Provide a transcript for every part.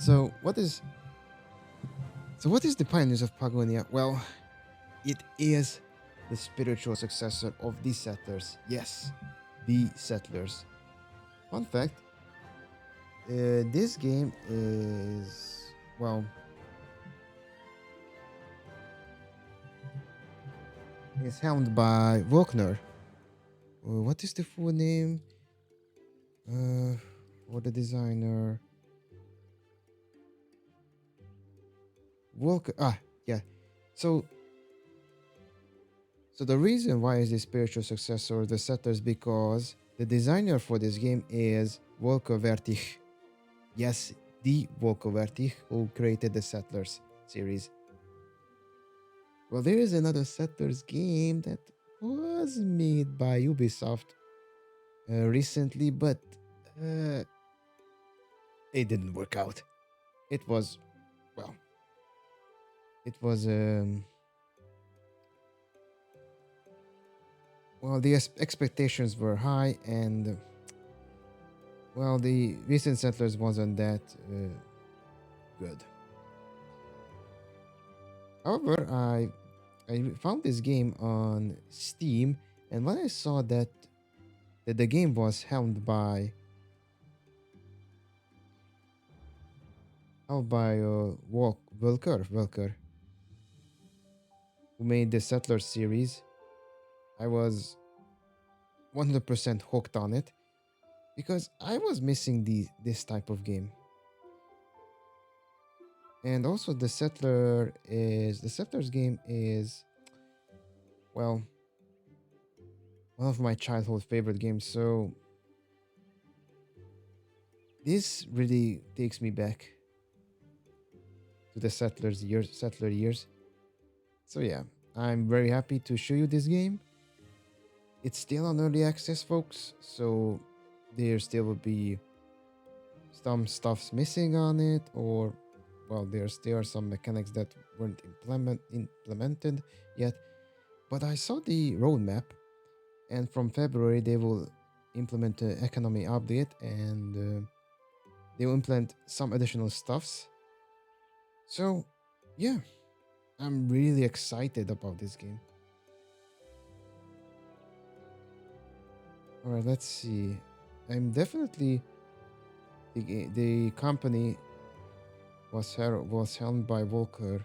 So what is the pioneers of Pagonia? Well, it is the spiritual successor of the settlers. Yes, the settlers. Fun fact: this game is helmed by Volkner. What is the full name? Uh, for the designer, Volker. Yeah. So the reason why is the spiritual successor of the settlers because the designer for this game is Volker Vertig. Yes, the Volker Vertig who created the Settlers series. Well, there is another Settlers game that was made by Ubisoft recently, but uh, it didn't work out. It was, well, it was, the expectations were high, and, the recent Settlers wasn't that good. However, I found this game on Steam, and when I saw that the game was helmed by Wilker, who made the Settler series, I was 100% hooked on it because I was missing this type of game. And also, the Settlers game is, well, one of my childhood favorite games. So this really takes me back to the settler years. So yeah, I'm very happy to show you this game. It's still on early access, folks, so there still will be some stuff's missing on it, or there still are some mechanics that weren't implemented yet. But I saw the roadmap, and from February they will implement the economy update, and they will implement some additional stuffs. So yeah, I'm really excited about this game. All right, let's see. I'm definitely the company was helmed by Volker.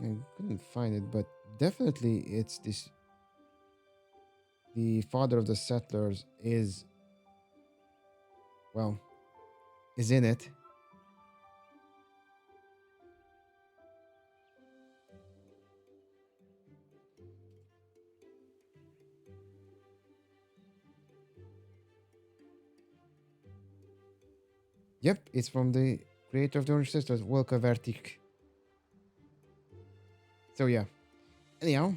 I couldn't find it, but definitely it's this. The father of the settlers well is in it. Yep, it's from the creator of the Orange Sisters, Volker Vertik. So yeah. Anyhow,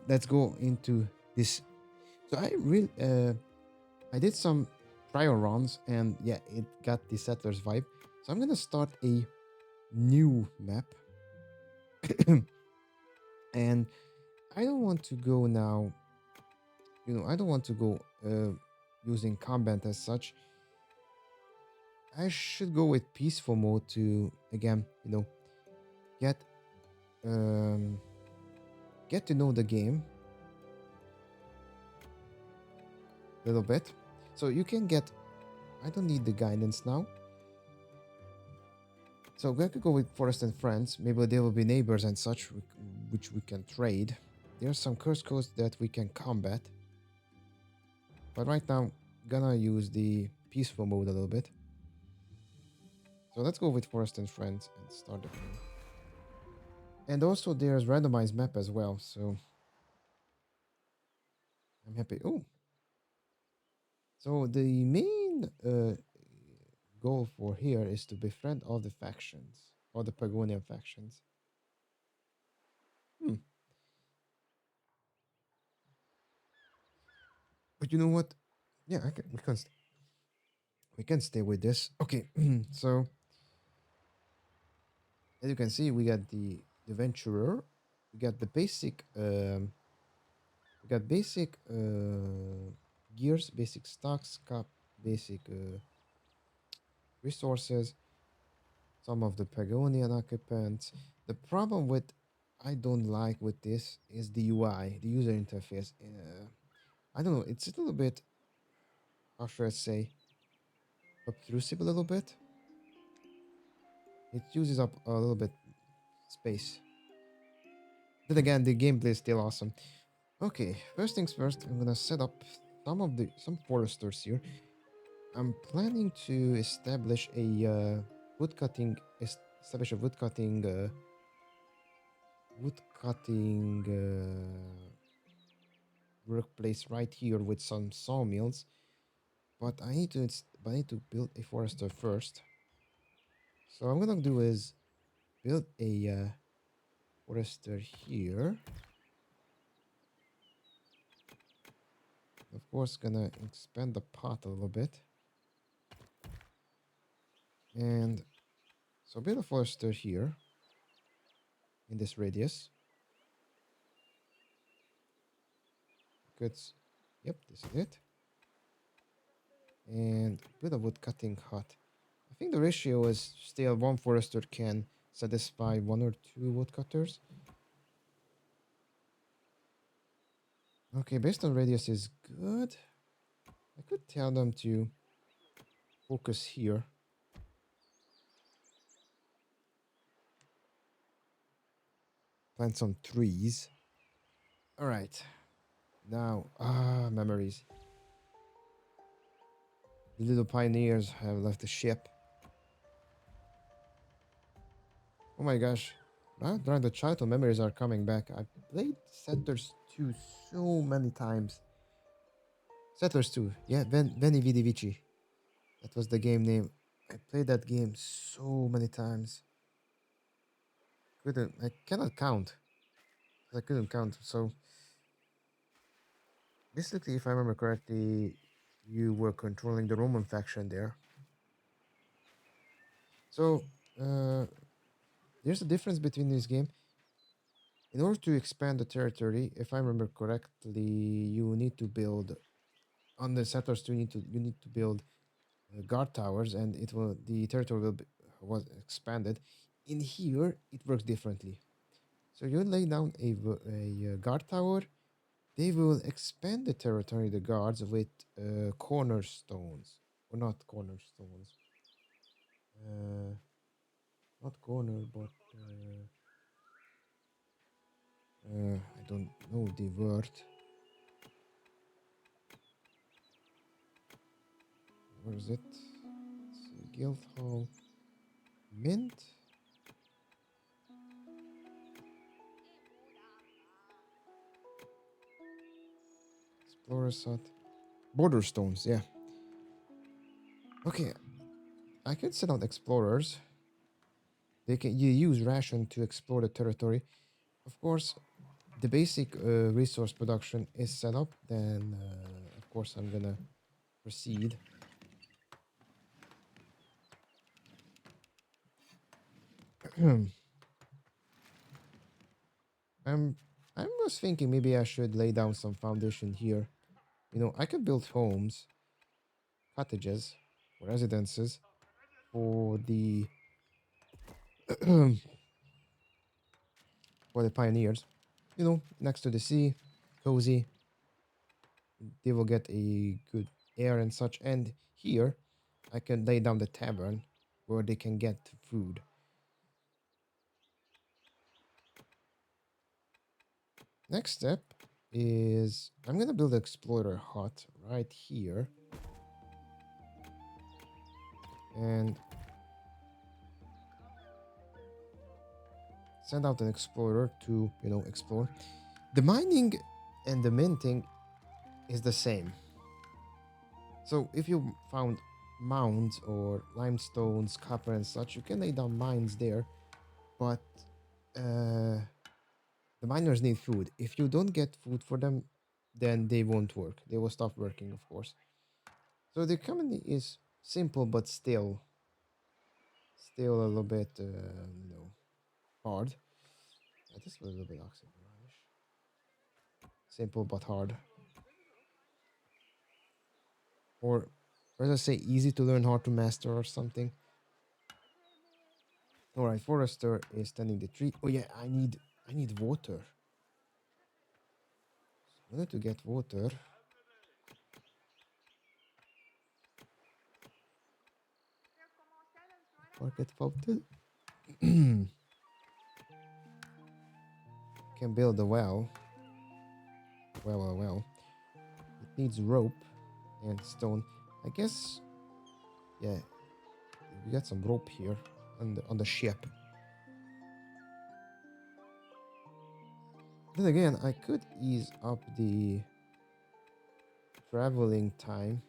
let's go into this. So I did some trial runs, and yeah, it got the settlers vibe. So I'm gonna start a new map, and I don't want to go now. I don't want to go using combat as such. I should go with peaceful mode to again, get um, get to know the game a little bit. So you can get. I don't need the guidance now. So we could go with forest and friends. Maybe they will be neighbors and such, which we can trade. There are some curse codes that we can combat. But right now, gonna use the peaceful mode a little bit. So let's go with forest and friends and start the game. And also there's randomized map as well. So I'm happy. Oh, so the main goal for here is to befriend all the factions, all the Pagonian factions. Hmm. But you know what? Yeah, we can stay with this. Okay, so As you can see, we got the adventurer, we got the basic, we got basic gears, basic stocks, cap, basic resources, some of the Pagonian occupants. The problem with I don't like with this is the UI, the user interface. I don't know. It's a little bit, how should I say, obtrusive a little bit. It uses up a little bit space. Then again, the gameplay is still awesome. Okay, first things first, I'm gonna set up some foresters here. I'm planning to establish a establish a wood cutting workplace right here with some sawmills. But I need to build a forester first. So what I'm gonna do is build a forester here. Of course, gonna expand the pot a little bit. And so build a forester here in this radius. Good. Yep, this is it. And build a wood cutting hut. I think the ratio is still one forester can satisfy one or two woodcutters. Okay, based on radius is good. I could tell them to focus here. Plant some trees. All right. Now, memories. The little pioneers have left the ship. Oh my gosh. During the childhood memories are coming back. I played Settlers 2 so many times. Settlers 2. Yeah, Veni Vidi Vici. That was the game name. I played that game so many times. I cannot count. I couldn't count. So basically, if I remember correctly, you were controlling the Roman faction there. So there's a difference between this game. In order to expand the territory, if I remember correctly, you need to build on the settlers. You need to build guard towers, and the territory was expanded. In here, it works differently. So you lay down a guard tower. They will expand the territory, the guards, with cornerstones, or not cornerstones, uh, not corner, but I don't know the word. Where is it? Let's see, guild hall, mint, explorer's hut, border stones. Yeah. Okay, I can send out explorers. You use ration to explore the territory. Of course, the basic resource production is set up. Then, of course, I'm gonna proceed. I'm I was thinking maybe I should lay down some foundation here. I could build homes, cottages, residences for the for the pioneers. Next to the sea, cozy. They will get a good air and such. And here, I can lay down the tavern where they can get food. Next step is I'm gonna build an explorer hut right here. And send out an explorer to, explore. The mining and the minting is the same. So if you found mounds or limestones, copper and such, you can lay down mines there. But the miners need food. If you don't get food for them, then they won't work. They will stop working, of course. So the economy is simple, but still a little bit, hard. Yeah, this was a little bit oxymoronish. Simple but hard. Or let's just say easy to learn, hard to master or something. Alright, Forester is tending the tree. Oh yeah, I need water. In order to get water, market fountain. Can build a well. Well. It needs rope and stone. I guess, yeah, we got some rope here on the ship. Then again, I could ease up the traveling time,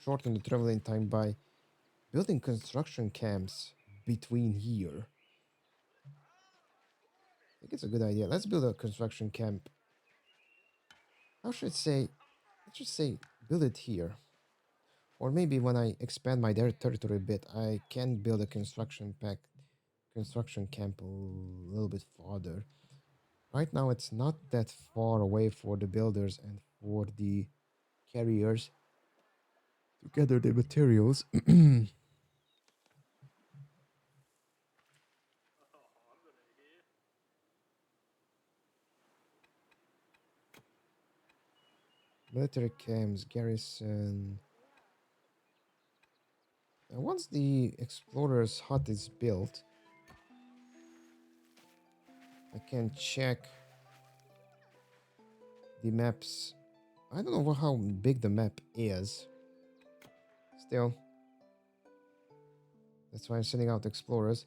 shorten the traveling time by building construction camps between here. I think it's a good idea. Let's build a construction camp. How should I say? Let's just say build it here. Or maybe when I expand my territory a bit, I can build a construction camp a little bit farther. Right now, it's not that far away for the builders and for the carriers to gather the materials. Military camps, garrison. And once the explorer's hut is built, I can check the maps. I don't know how big the map is. Still, that's why I'm sending out explorers.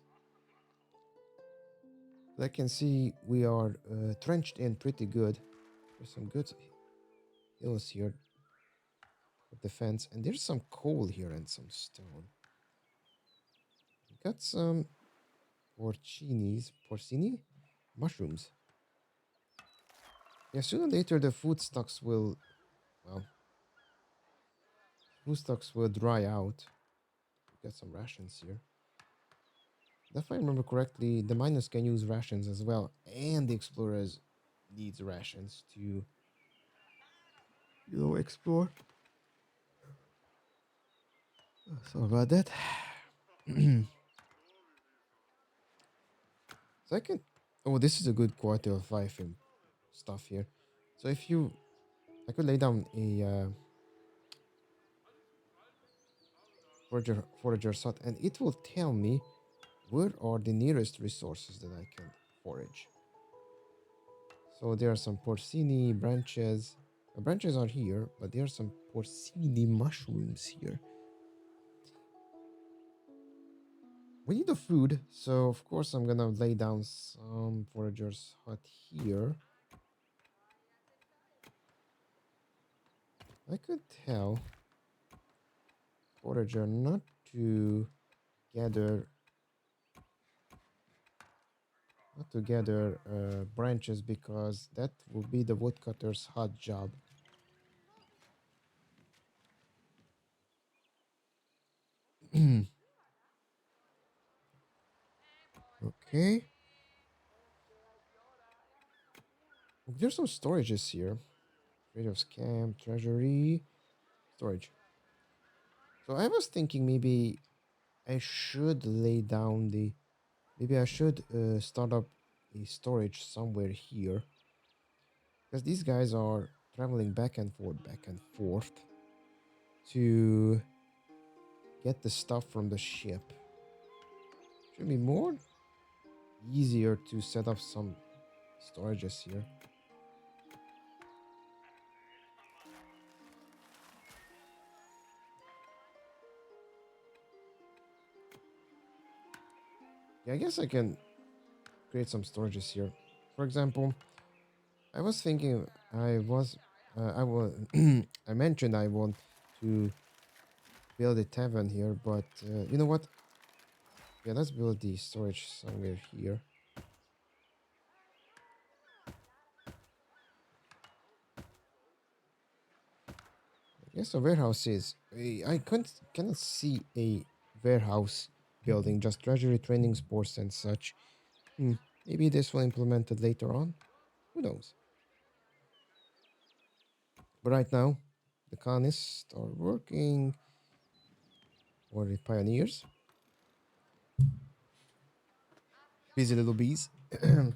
But I can see we are trenched in pretty good. There's some good hills here for defense, and there's some coal here and some stone. We got some porcini mushrooms. Yeah, sooner or later the well, food stocks will dry out. We got some rations here. If I remember correctly, the miners can use rations as well, and the explorers needs rations to, explore. Sorry about that. Second, oh, this is a good quality of life and stuff here. So I could lay down a forager sort, and it will tell me where are the nearest resources that I can forage. So there are some porcini branches. The branches are here, but there are some porcini mushrooms here. We need the food, so of course I'm gonna lay down some forager's hut here. I could tell forager not to gather branches because that will be the woodcutter's hot job. Okay. There's some storages here. Trader's camp, treasury, storage. So I was thinking maybe I should lay down the. Maybe I should start up a storage somewhere here. Because these guys are traveling back and forth to get the stuff from the ship. Should be more easier to set up some storages here. Yeah, I guess I can create some storages here. For example, I was thinking I was I mentioned I want to build a tavern here, but you know what? Yeah, let's build the storage somewhere here. I guess a warehouse is. Cannot see a warehouse building, just treasury, training, sports, and such. Hmm. Maybe this will implement it later on. Who knows? But right now, the colonists are working, or the pioneers. Busy little bees. Okay,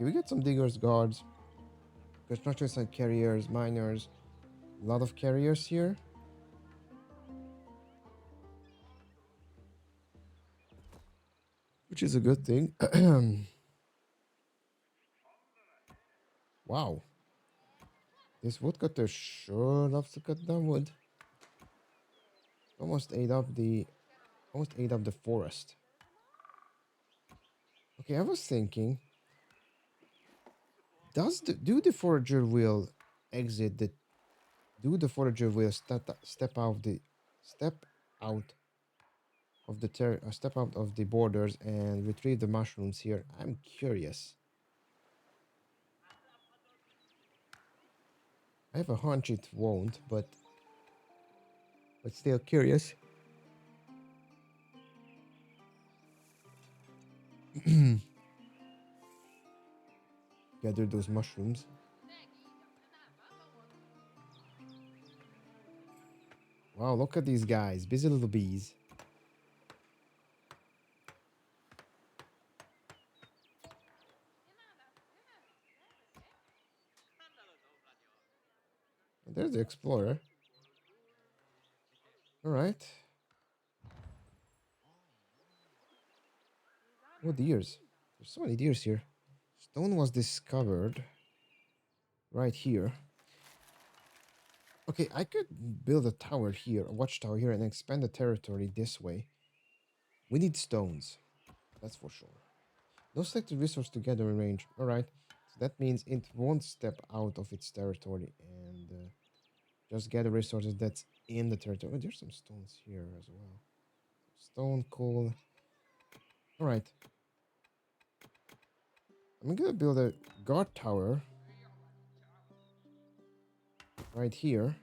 we got some diggers, guards, construction site carriers, miners. A lot of carriers here. Which is a good thing. Wow. This woodcutter sure loves to cut down wood. Almost ate up the forest. Okay, I was thinking, do the forager will exit the do the forager will step out step out of the borders and retrieve the mushrooms here? I'm curious. I have a hunch it won't, but still curious. Gather those mushrooms. Wow, look at these guys, busy little bees. And there's the explorer. All right. Oh, deers. There's so many deers here. Stone was discovered right here. Okay, I could build a tower here, a watchtower here, and expand the territory this way. We need stones. That's for sure. No selected resource to gather in range. Alright. So that means it won't step out of its territory and just gather resources that's in the territory. Oh, there's some stones here as well. Stone, coal. Alright. I'm gonna build a guard tower right here.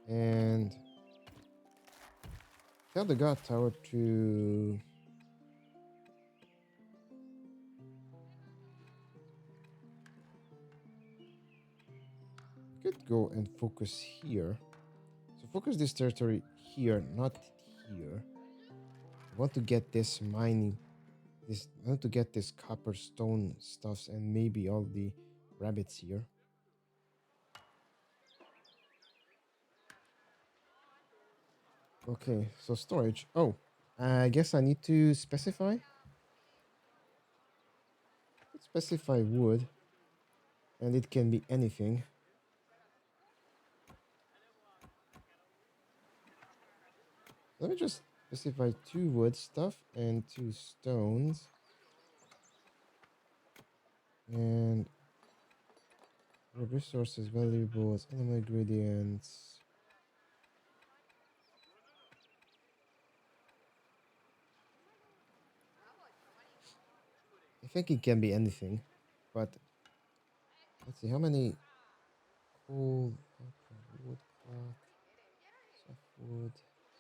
And tell the guard tower to could go and focus here. So focus this territory here, not here. I want to get this mining. I want to get this copper stone stuffs and maybe all the rabbits here. Okay, so storage. Oh, I guess I need to specify. Let's specify wood, and it can be anything. Let me just specify 2 wood stuff and 2 stones. And resources, valuables, animal ingredients. I think it can be anything, but let's see how many coal, wood, cloth, softwood,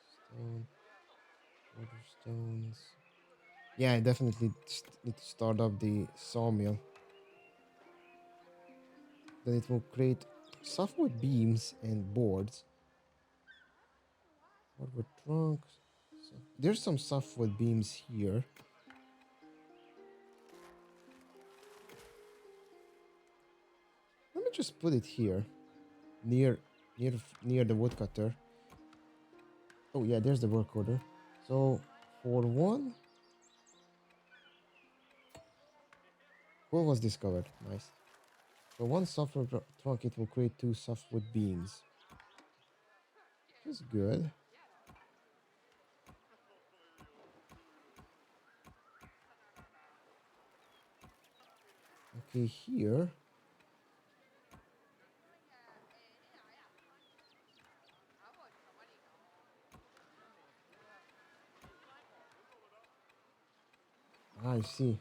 stone, water stones. Yeah, I definitely need to start up the sawmill. Then it will create softwood beams and boards. Hardwood trunks. There's some softwood beams here. Let me just put it here, near, near the woodcutter. Oh yeah, there's the work order. So for one, coal was discovered. Nice. So one softwood trunk, it will create 2 softwood beams. Which is good. Okay, here. I see.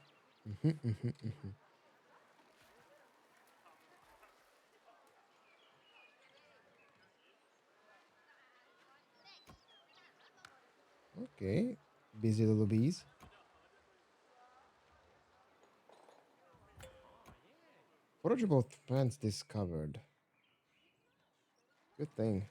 Okay, busy little bees. Forageable plants discovered. Good thing.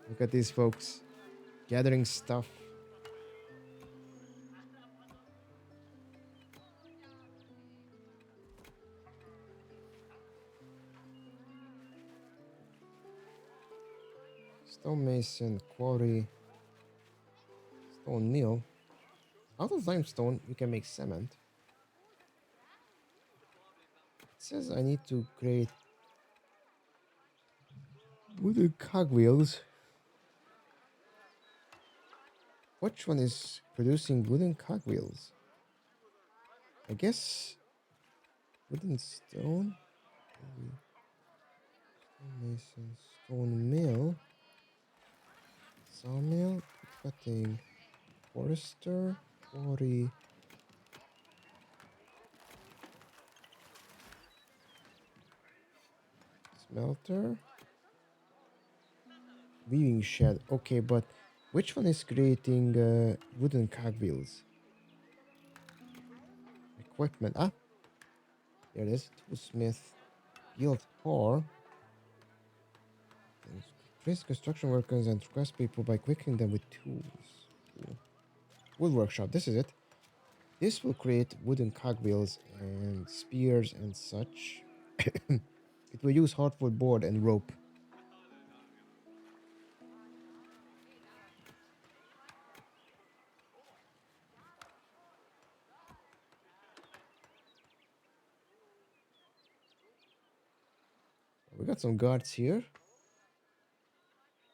Look at these folks gathering stuff. Stonemason, quarry, stone mill. Out of limestone, you can make cement. It says I need to create wooden cogwheels. Which one is producing wooden cogwheels? I guess wooden stone. Maybe stonemason, stone mill, sawmill, cutting, forester, quarry, smelter, weaving shed. Okay, but which one is creating wooden cogwheels? Equipment. Ah, there it is. Toolsmith, guild core. Trace construction workers and request people by equipping them with tools. Cool. Wood workshop. This is it. This will create wooden cogwheels and spears and such. It will use hardwood board and rope. We got some guards here.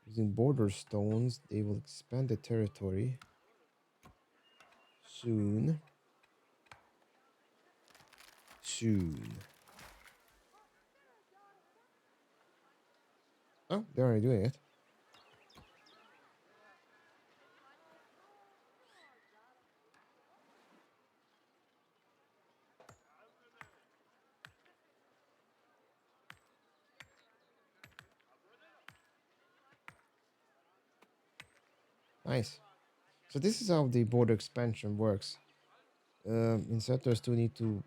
Using border stones, they will expand the territory soon. Soon. Oh, they're already doing it. Nice. So this is how the border expansion works. Settlers do need to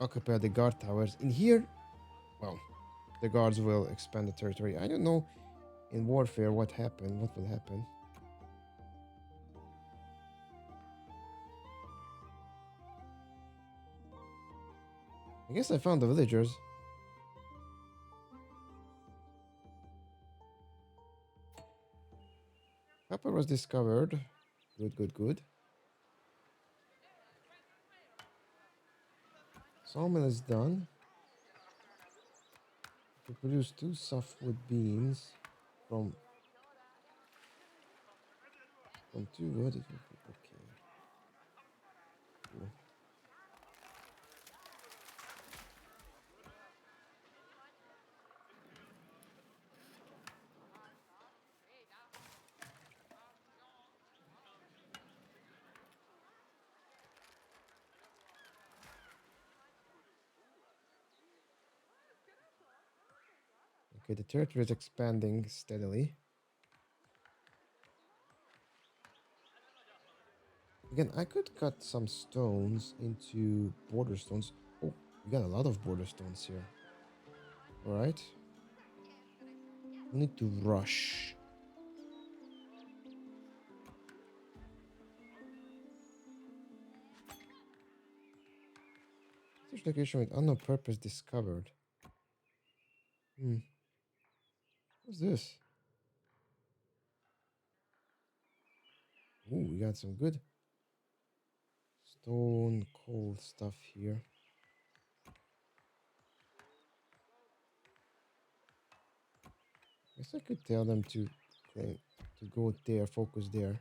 occupy the guard towers. In here, well, the guards will expand the territory. I don't know in warfare what happened, what will happen. I guess I found the villagers. Copper was discovered. Good, good, good. Sawmill is done. To produce two softwood beams from two wood. Okay. Cool. Okay, the territory is expanding steadily. Again, I could cut some stones into border stones. Oh, we got a lot of border stones here. All right. We need to rush. Search location with unknown purpose discovered. What's this? Ooh, we got some good stone, coal stuff here. Guess I could tell them to go there, focus there.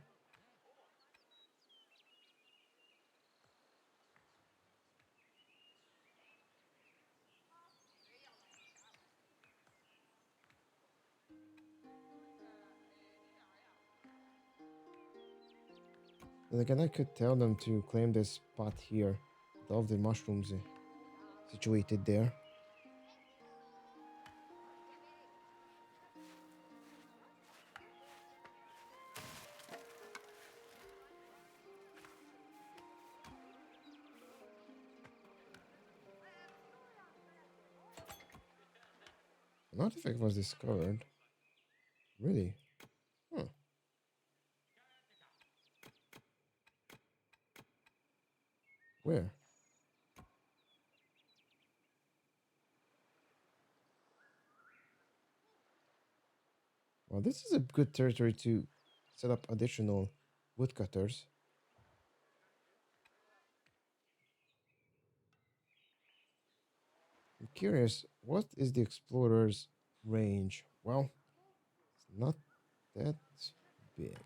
Then again, I could tell them to claim this spot here with all of the mushrooms situated there. An artifact was discovered. Really? Huh. Where? Well, this is a good territory to set up additional woodcutters. I'm curious, what is the explorer's range? Well, it's not that big.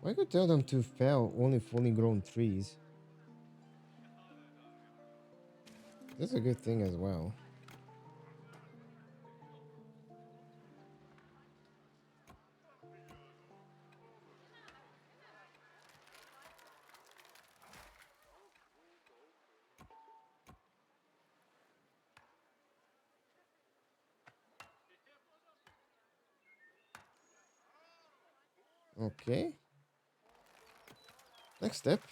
I could tell them to fell only fully grown trees. That's a good thing as well. Okay. Next step.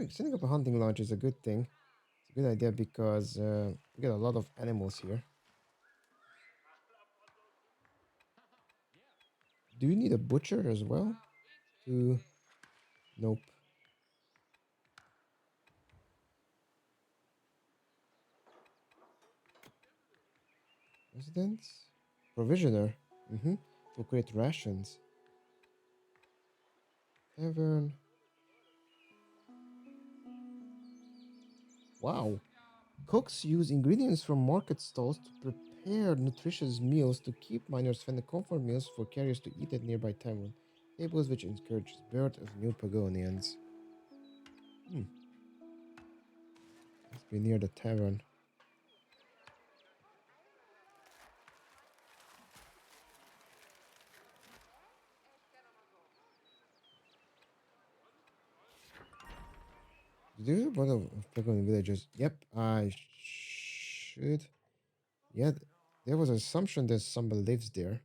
Setting up a hunting lodge is a good thing. It's a good idea because we get a lot of animals here. Do you need a butcher as well? To nope. Residence? Provisioner. Mm-hmm. To create rations. Tavern. Wow. Cooks use ingredients from market stalls to prepare nutritious meals to keep miners fed comfort meals for carriers to eat at nearby tavern. Tables which encourage birth of new Pagonians. Hmm. Must be near the tavern. Do you have one of Pagonian villages? Yep, I should. Yeah, there was an assumption that somebody lives there.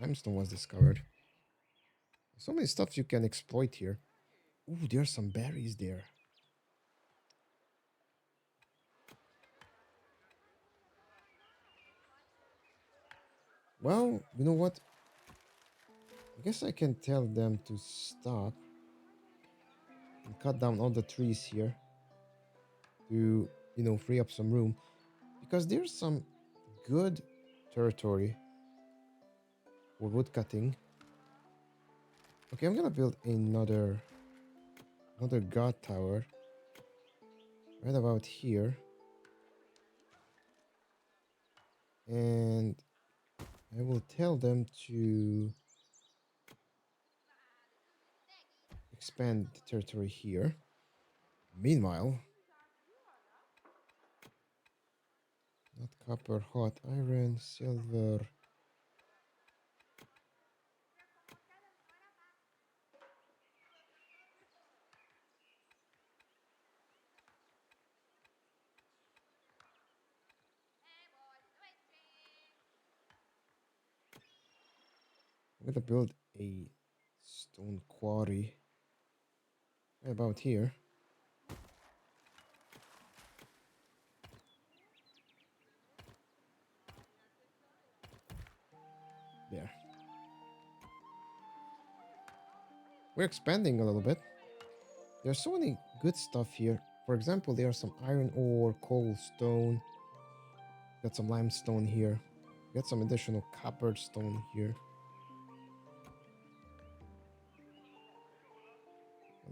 Limestone was discovered. So many stuff you can exploit here. Ooh, there's some berries there. Well, you know what? I guess I can tell them to stop and cut down all the trees here to, free up some room because there's some good territory for wood cutting. Okay, I'm gonna build another god tower right about here, and I will tell them to expand the territory here. Meanwhile, not copper, hot iron, silver. I'm gonna build a stone quarry right about here. There. We're expanding a little bit. There's so many good stuff here. For example, there's some iron ore, coal, stone. Got some limestone here. get some additional copper stone here.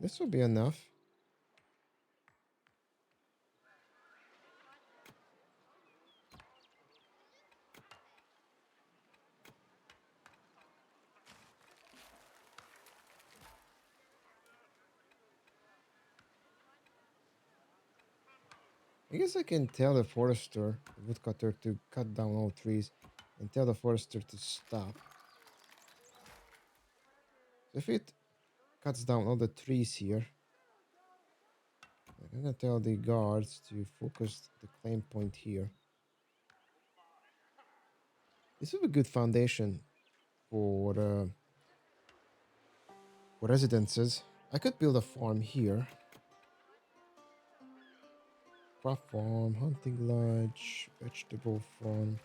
This will be enough. I guess I can tell the forester, the woodcutter, to cut down all trees and tell the forester to stop. So if it cuts down all the trees here, I'm gonna tell the guards to focus the claim point here. This is a good foundation for residences. I could build a farm here. Crop farm, hunting lodge, vegetable farm.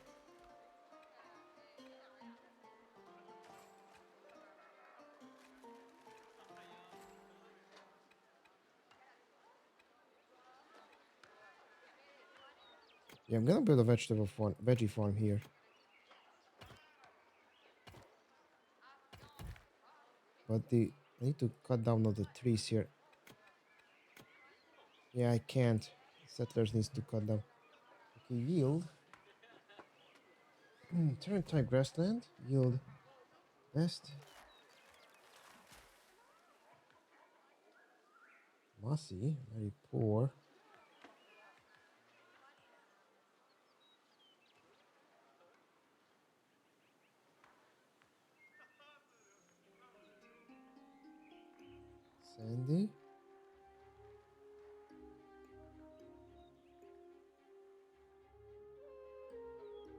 Yeah, I'm gonna build a vegetable farm, veggie farm here. But I need to cut down all the trees here. Yeah, I can't. Settlers needs to cut down. Okay, yield. Turn type grassland. Yield best. Mossy, very poor. Sandy.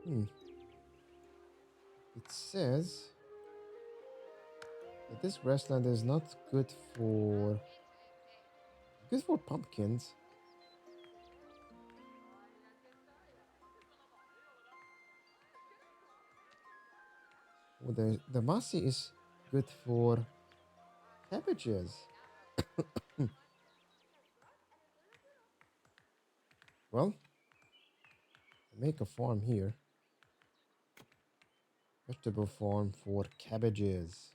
Hmm. It says that this grassland is not good for pumpkins. Well, the mossy is good for cabbages. Hmm. Well, make a farm here. Vegetable farm for cabbages.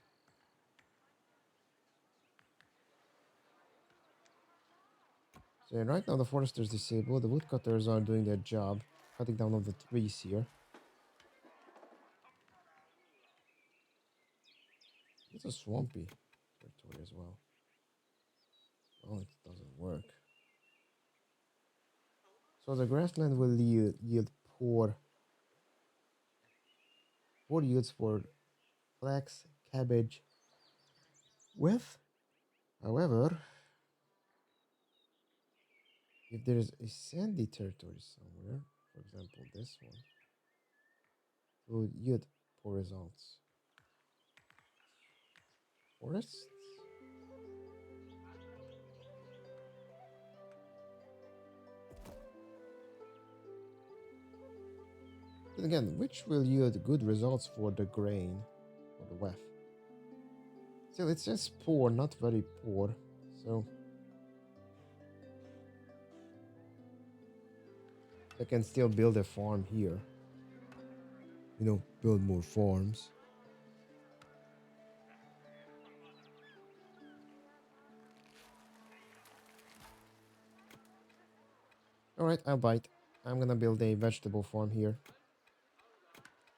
So yeah, right now the forester is disabled. The woodcutters are doing their job, cutting down all the trees here. It's a swampy territory as well. Well, it doesn't work. So the grassland will yield poor yields for flax, cabbage, with. However, if there is a sandy territory somewhere, for example this one, it will yield poor results. Forests? Then again, which will yield good results for the grain or the wheat? Still, it says poor, not very poor. So I can still build a farm here. Build more farms. Alright, I'll bite. I'm gonna build a vegetable farm here.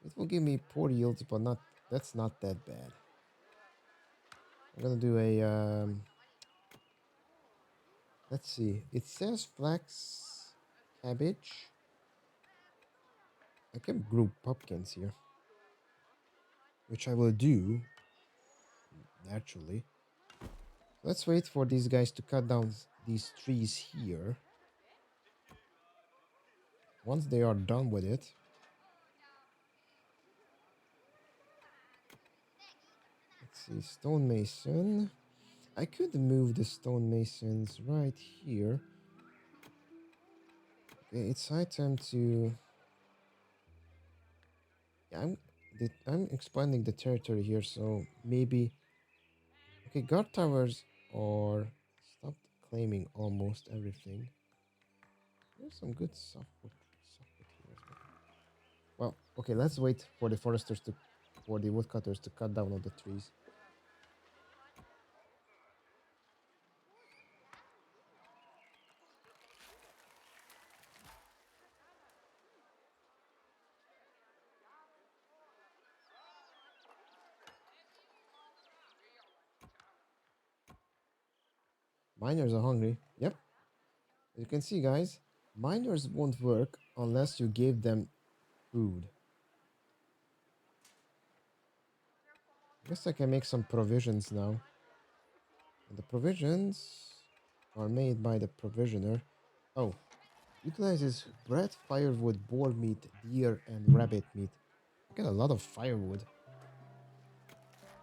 It will give me poor yields, but that's not that bad. I'm gonna do let's see. It says flax, cabbage. I can grow pumpkins here, which I will do naturally. Let's wait for these guys to cut down these trees here. Once they are done with it, let's see, stonemason. I could move the stonemasons right here. Okay, it's high time to. Yeah, I'm expanding the territory here, so maybe. Okay, guard towers are stopped claiming almost everything. There's some good softwood here as well. Well, Okay, let's wait for the foresters to, for the woodcutters to cut down all the trees. Miners are hungry. Yep. As you can see, guys, miners won't work unless you give them food. I guess I can make some provisions now. And the provisions are made by the provisioner. Oh, utilizes bread, firewood, boar meat, deer, and rabbit meat. I get a lot of firewood,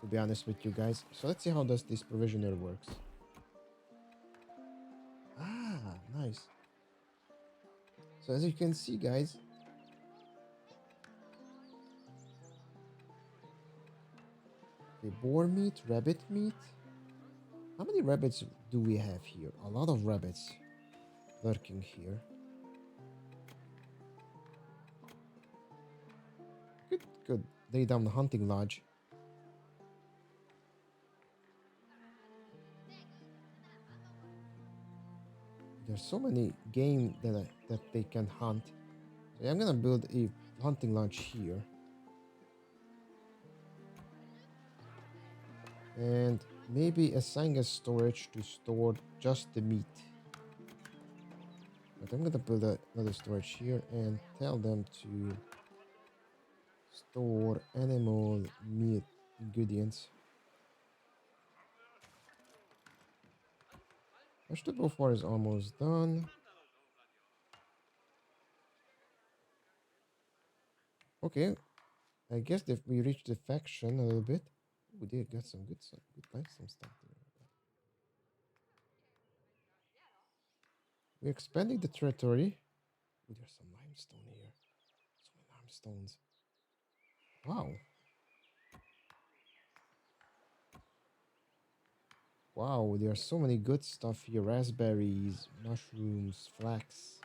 to be honest with you guys. So let's see how does this provisioner works. Ah, nice. So as you can see, guys, the boar meat, rabbit meat. How many rabbits do we have here? A lot of rabbits lurking here. Could lay down the hunting lodge. There's so many game that they can hunt. So yeah, I'm gonna build a hunting lodge here. And maybe assign a storage to store just the meat. But I'm gonna build another storage here and tell them to store animal meat ingredients. Vegetable farm is almost done. Okay, I guess that we reached the faction a little bit. We did got some good limestone stuff there. We're expanding the territory. Ooh, there's some limestone here. So many limestones. Wow. Wow, there are so many good stuff here. Raspberries, mushrooms, flax.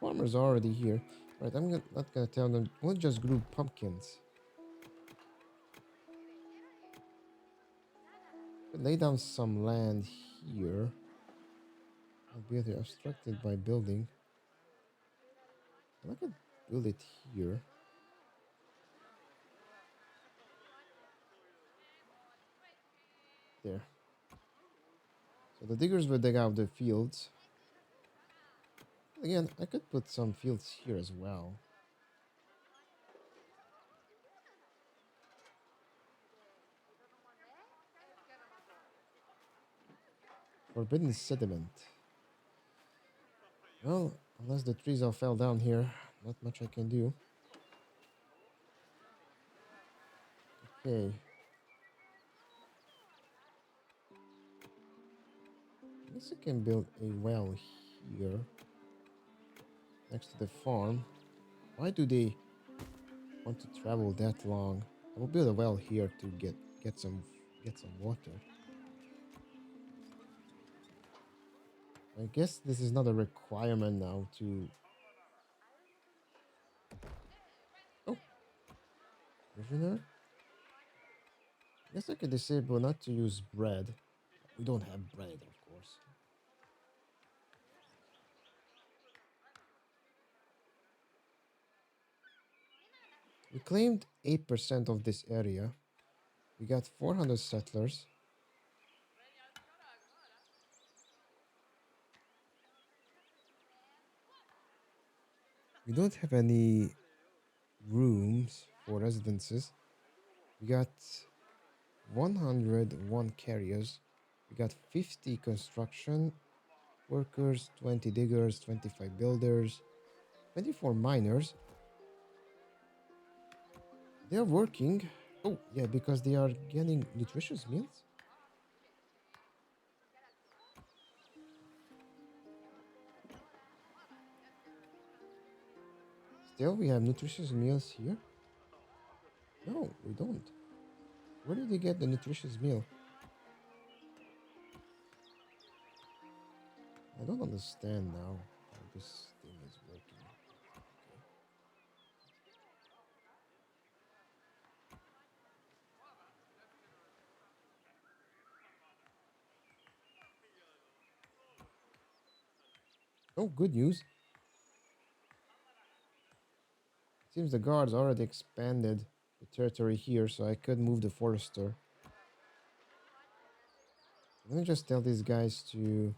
Farmers are already here. Right, not gonna tell them. We'll just grow pumpkins. Lay down some land here. I'll be obstructed by building. I could build it here. There. So the diggers will dig out the fields. Again, I could put some fields here as well. Forbidden sediment. Well, unless the trees all fell down here, not much I can do. Okay. I guess I can build a well here next to the farm. Why do they want to travel that long? I will build a well here to get some water. I guess this is not a requirement now to. Oh, prisoner. I guess I could disable not to use bread. We don't have bread, of course. We claimed 8% of this area. We got 400 settlers. We don't have any rooms for residences. We got 101 carriers. We got 50 construction workers, 20 diggers, 25 builders, 24 miners. They are working. Oh, yeah, because they are getting nutritious meals. Still, we have nutritious meals here. No, we don't. Where did they get the nutritious meal? I don't understand now how this thing is working. Okay. Oh, good news. Seems the guards already expanded the territory here, so I could move the forester. Let me just tell these guys to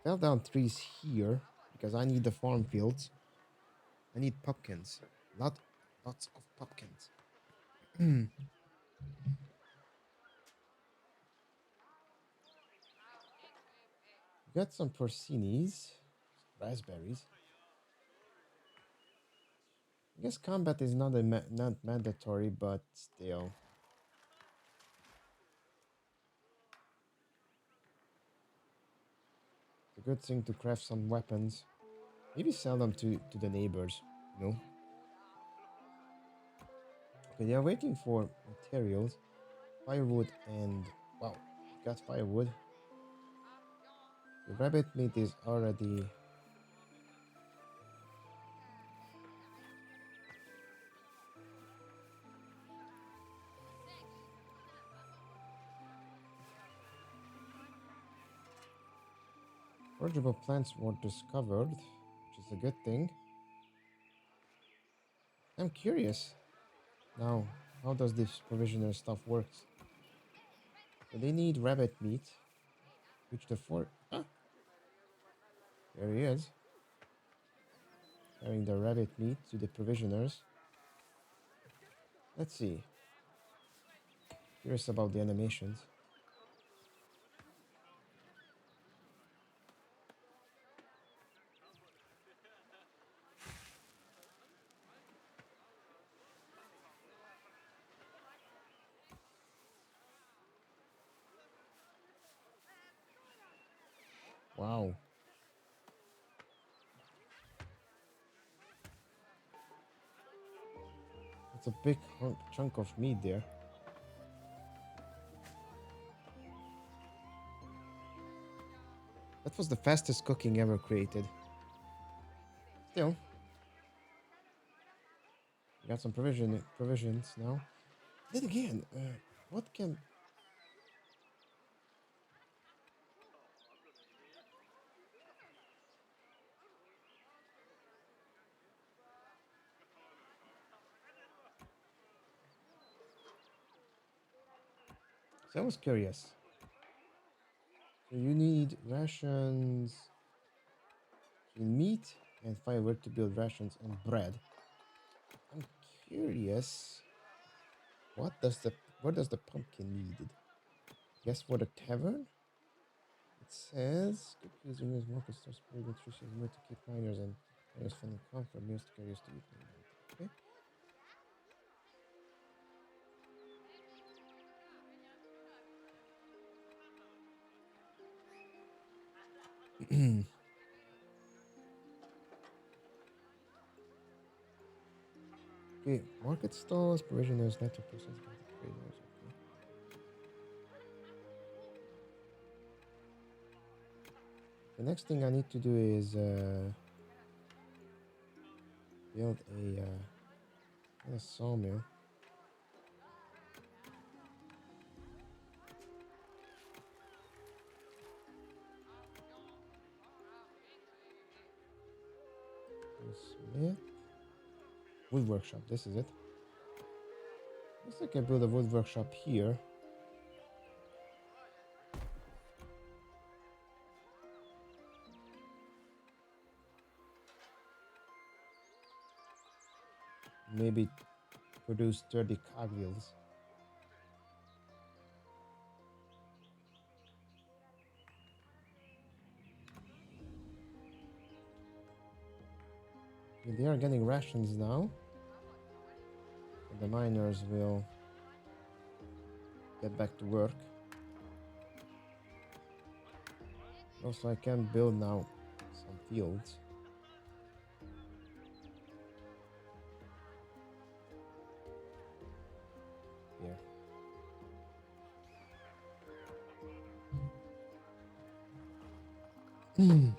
fell down trees here because I need the farm fields. I need pumpkins. Lots of pumpkins. Got some porcinis, raspberries. I guess combat is not mandatory, but still. It's a good thing to craft some weapons. Maybe sell them to the neighbors, you know? Okay, they are waiting for materials, firewood, and wow, got firewood. The rabbit meat is already. Forageable plants were discovered, which is a good thing. I'm curious now, how does this provisioner stuff works? So they need rabbit meat, which the for ah, there he is, carrying the rabbit meat to the provisioners. Let's see. Curious about the animations. Wow, that's a big chunk of meat there. That was the fastest cooking ever created. Still, we got some provisions now. Then again, what can so I was curious. So you need rations, you need meat and firewood to build rations and bread. I'm curious, what does the pumpkin need? Guess for the tavern? It says keep using this market starts spreading nutritious meal to keep miners feeling comfort, meals to carry us to eat. Okay. Okay, market stalls, provisioners, not to process traders. Okay. The next thing I need to do is build a sawmill. Smith. Wood workshop, this is it. Looks like I build a wood workshop here. Maybe produce 30 cogwheels. Okay, they are getting rations now. And the miners will get back to work. Also, I can build now some fields. Well,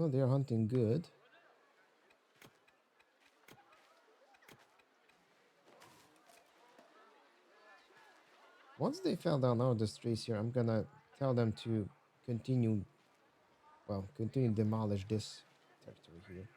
they're hunting good. Once they fell down all the streets here, I'm gonna tell them to continue, well, continue demolish this territory here.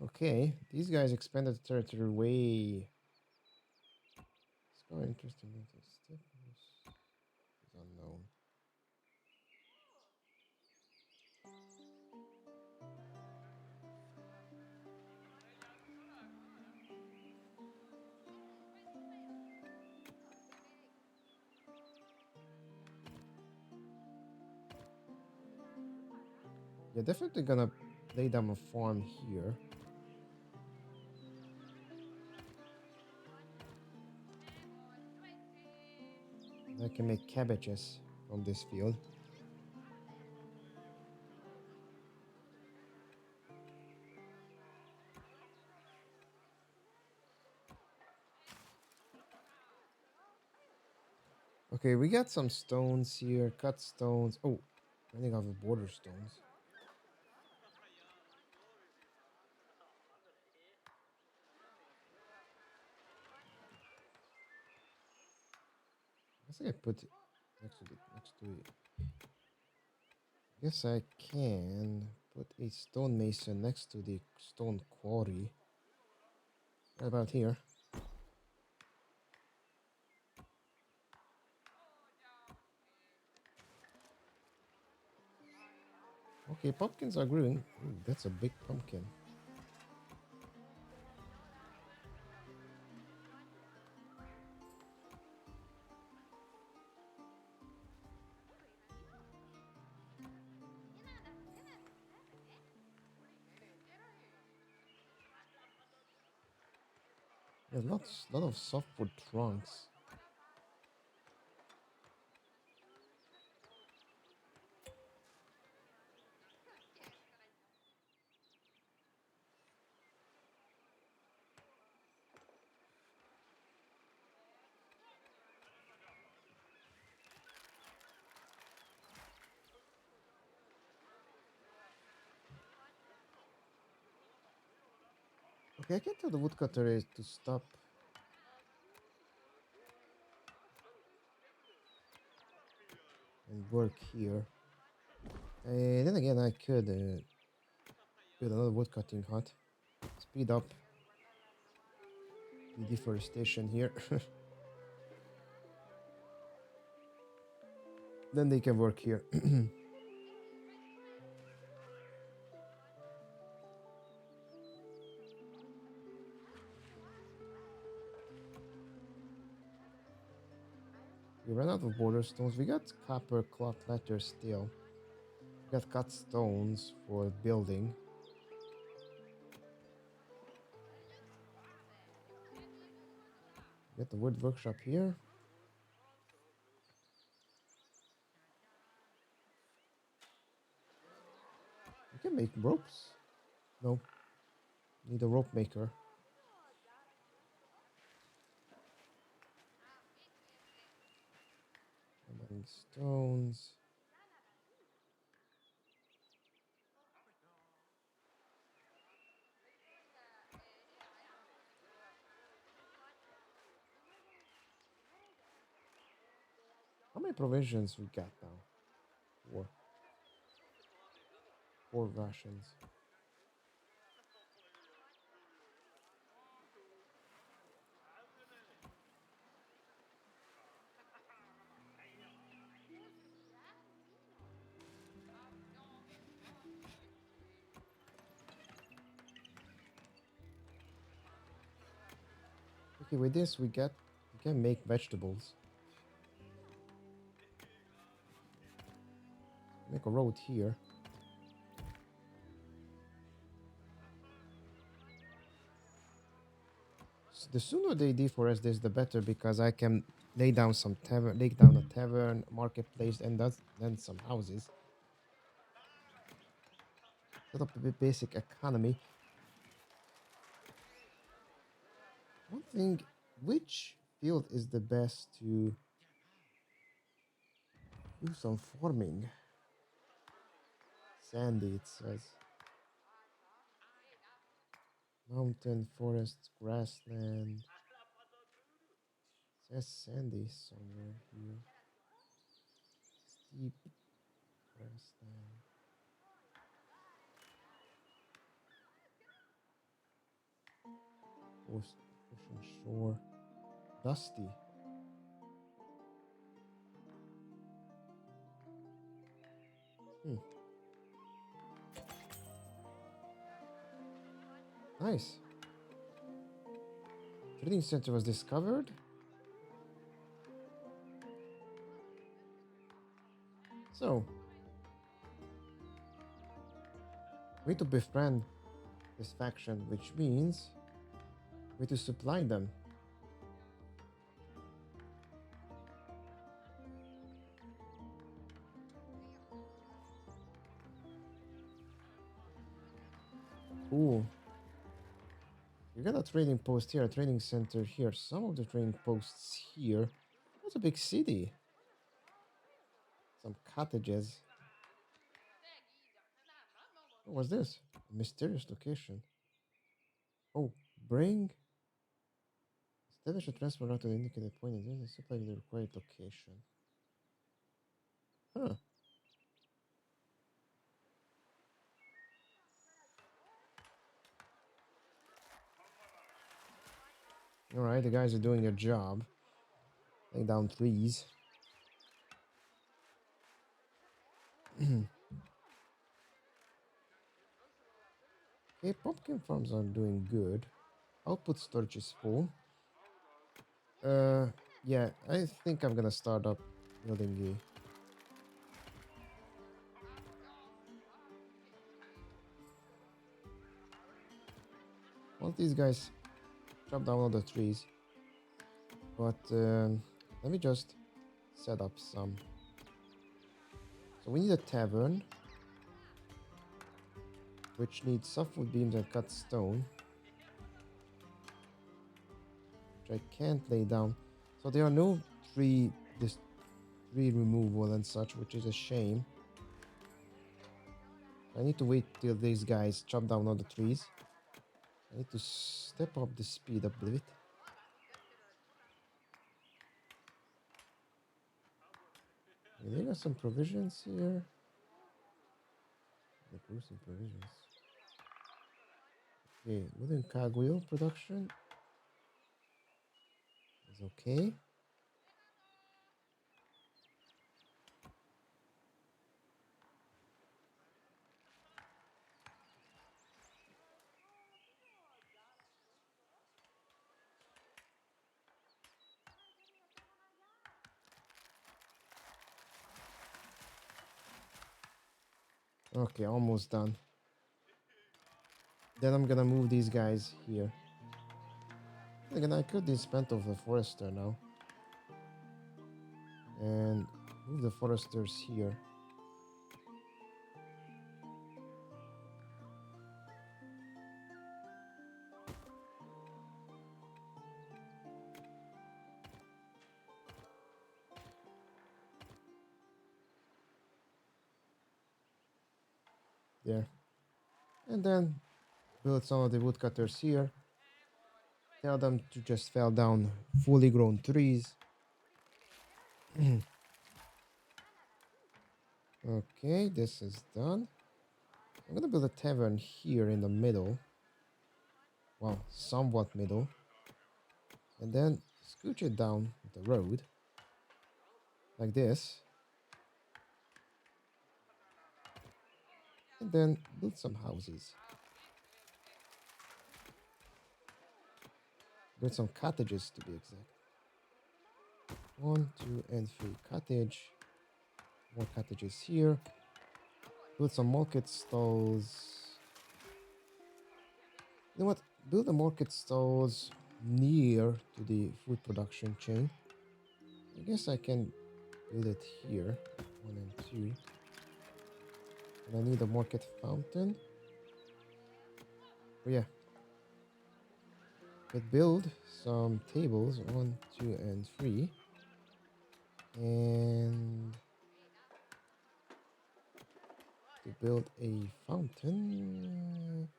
Okay, these guys expanded the territory way. It's quite interesting. Step is unknown. Yeah, definitely gonna lay down a farm here. I can make cabbages from this field. Okay, we got some stones here, cut stones. Oh, running out of border stones. I guess I can put it next to it. Yes, I can put a stonemason next to the stone quarry. Right about here. Okay, pumpkins are growing. Ooh, that's a big pumpkin. There's lot of softwood trunks. Okay, I can tell the woodcutter is to stop and work here. Then again, I could build another woodcutting hut. Speed up the deforestation here. Then they can work here. We ran out of border stones. We got copper cloth letters still. We got cut stones for building. We got the wood workshop here. We can make ropes. No. Need a rope maker. Mining stones. How many provisions we got now? Four. Four rations. Okay, with this we can make vegetables. Make a road here. The sooner they deforest this, the better, because I can lay down a tavern, marketplace, and then some houses. Set up a basic economy. One thing, which field is the best to do some farming? Sandy, it says. Mountain, forest, grassland. It says sandy somewhere here. Steep grassland. Ocean shore. Dusty. Hmm. Nice. Trading center was discovered. So, we need to befriend this faction, which means we need to supply them. Ooh. You got a trading post here, a trading center here, some of the trading posts here. That's a big city. Some cottages. What was this? A mysterious location. Oh, bring. Establish a transfer route to the indicated point and then supply the required location. Huh. Alright, the guys are doing their job. Laying down trees. Okay, pumpkin farms are doing good. Output storage is full. Yeah, I think I'm gonna start up building once these guys chop down all the trees. But let me just set up some. So we need a tavern, which needs softwood beams and cut stone, which I can't lay down. So there are no this tree removal and such, which is a shame. I need to wait till these guys chop down all the trees. I need to step up the speed a bit. Okay, they got some provisions here. They grew some provisions. Okay, wooden cogwheel production is okay. Okay, almost done. Then I'm gonna move these guys here. Again, I could disband of the forester now. And move the foresters here. There. And then build some of the woodcutters here. Tell them to just fell down fully grown trees. Okay, this is done. I'm gonna build a tavern here in the middle. Well, somewhat middle. And then scooch it down the road. Like this. And then build some houses. Build some cottages to be exact. 1, 2, and 3 cottage. More cottages here. Build some market stalls. You know what? Build the market stalls near to the food production chain. I guess I can build it here. 1 and 2. And I need a market fountain. Oh yeah. Could build some tables. 1, 2, and 3. And to build a fountain.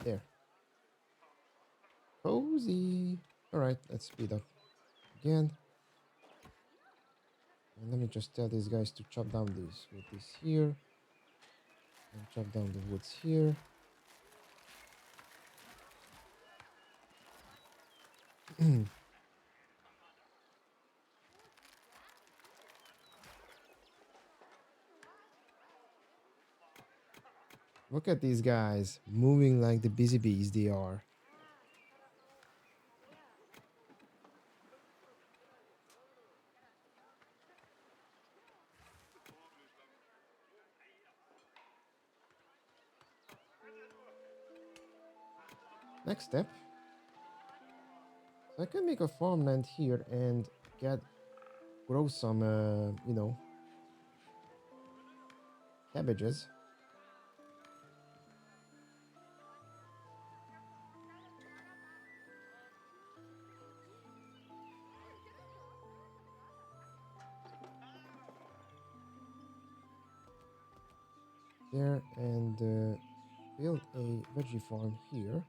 There. Cozy. Alright, let's speed up again. And let me just tell these guys to chop down these with this here. And chop down the woods here. Look at these guys moving like the busy bees they are. Next step. So I can make a farmland here and grow some, cabbages. There and build a veggie farm here.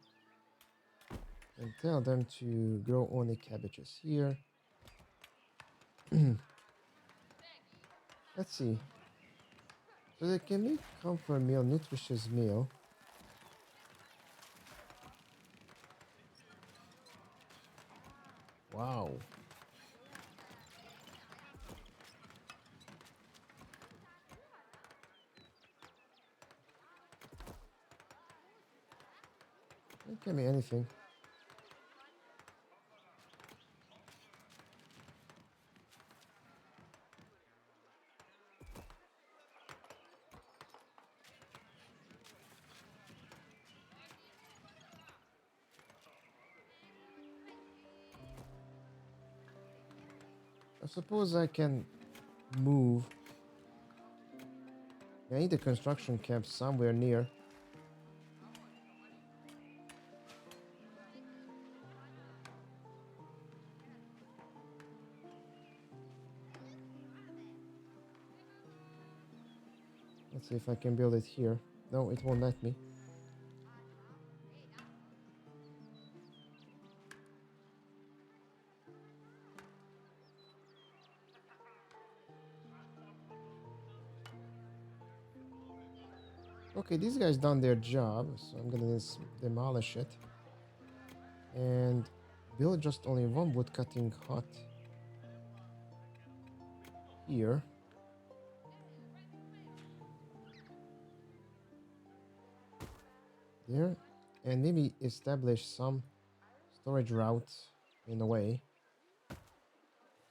And tell them to grow only cabbages here. Let's see. So they can make comfort meal, nutritious meal. Wow. It can be anything. I suppose I can move. I need a construction camp somewhere near. Let's see if I can build it here. No, it won't let me. Okay, these guys done their job, so I'm gonna demolish it. And build just only one wood cutting hut here. There. And maybe establish some storage route in a way.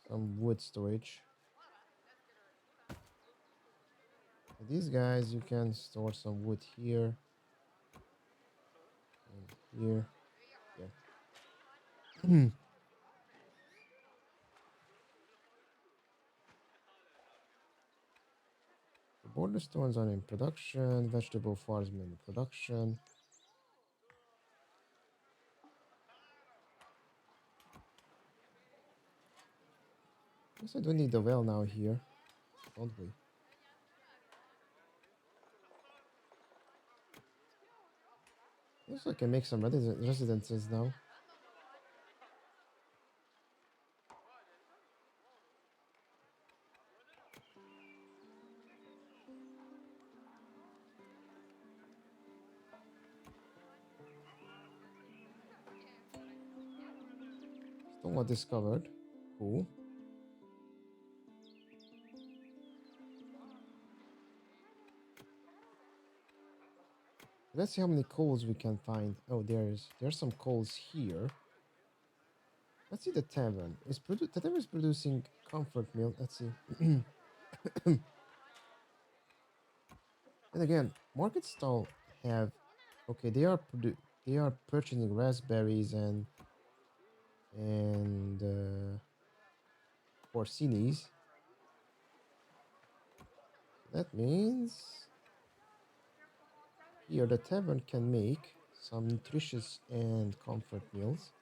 Some wood storage. For these guys, you can store some wood here. And here. Yeah. The border stones are in production. Vegetable farms in production. Guess I don't need the well now here, don't we? Also, I can make some residences now. Stone was discovered. Cool. Let's see how many coals we can find. Oh, there's some coals here. Let's see the tavern. The tavern is producing comfort meal. Let's see. And again, market stall have okay. They are purchasing raspberries and porcinis. That means here the tavern can make some nutritious and comfort meals.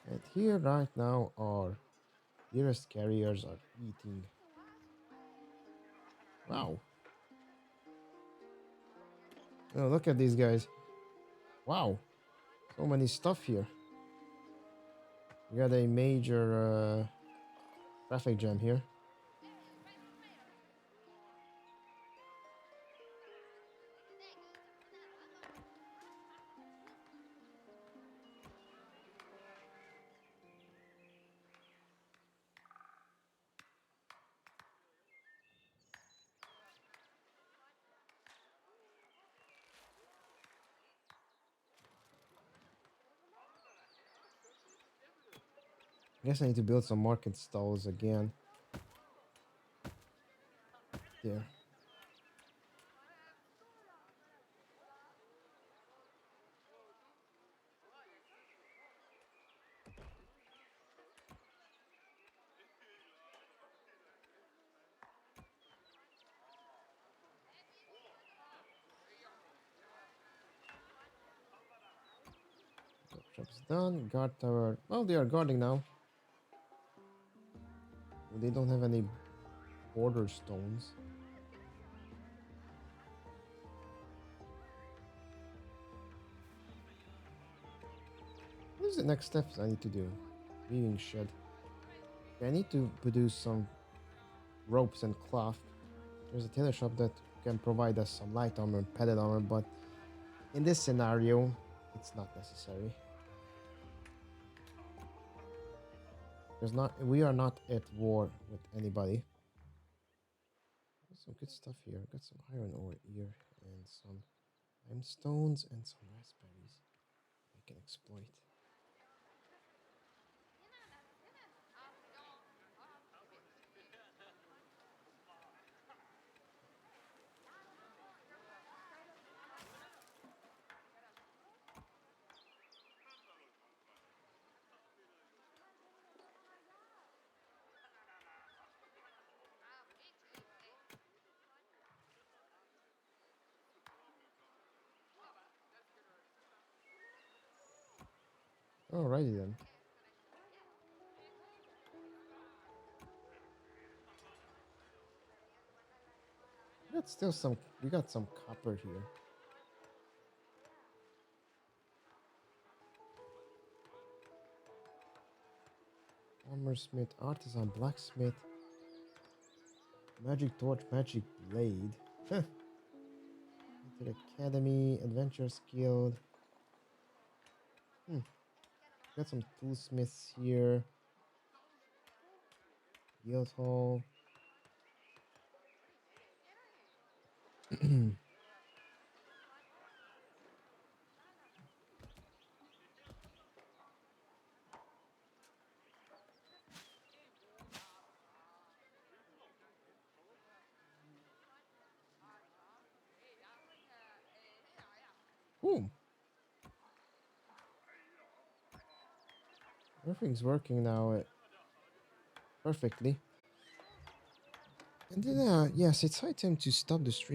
And here right now our dearest carriers are eating. Wow. Oh, look at these guys. Wow. So many stuff here. We got a major traffic jam here. I guess I need to build some market stalls again. There. Shop's done. Guard tower. Well, they are guarding now. They don't have any border stones. What is the next steps I need to do? Weaving shed. Okay, I need to produce some ropes and cloth. There's a tailor shop that can provide us some light armor and padded armor, but in this scenario, it's not necessary. We are not at war with anybody. There's some good stuff here. Got some iron ore here and some limestones and some raspberries I can exploit. Alrighty then. We got some copper here. Armorsmith, artisan, blacksmith, magic torch, magic blade. Huh. Academy, adventurers guild. Got some toolsmiths here. Guild hall. Boom. Everything's working now perfectly. And then, yes, it's high time to stop the stream.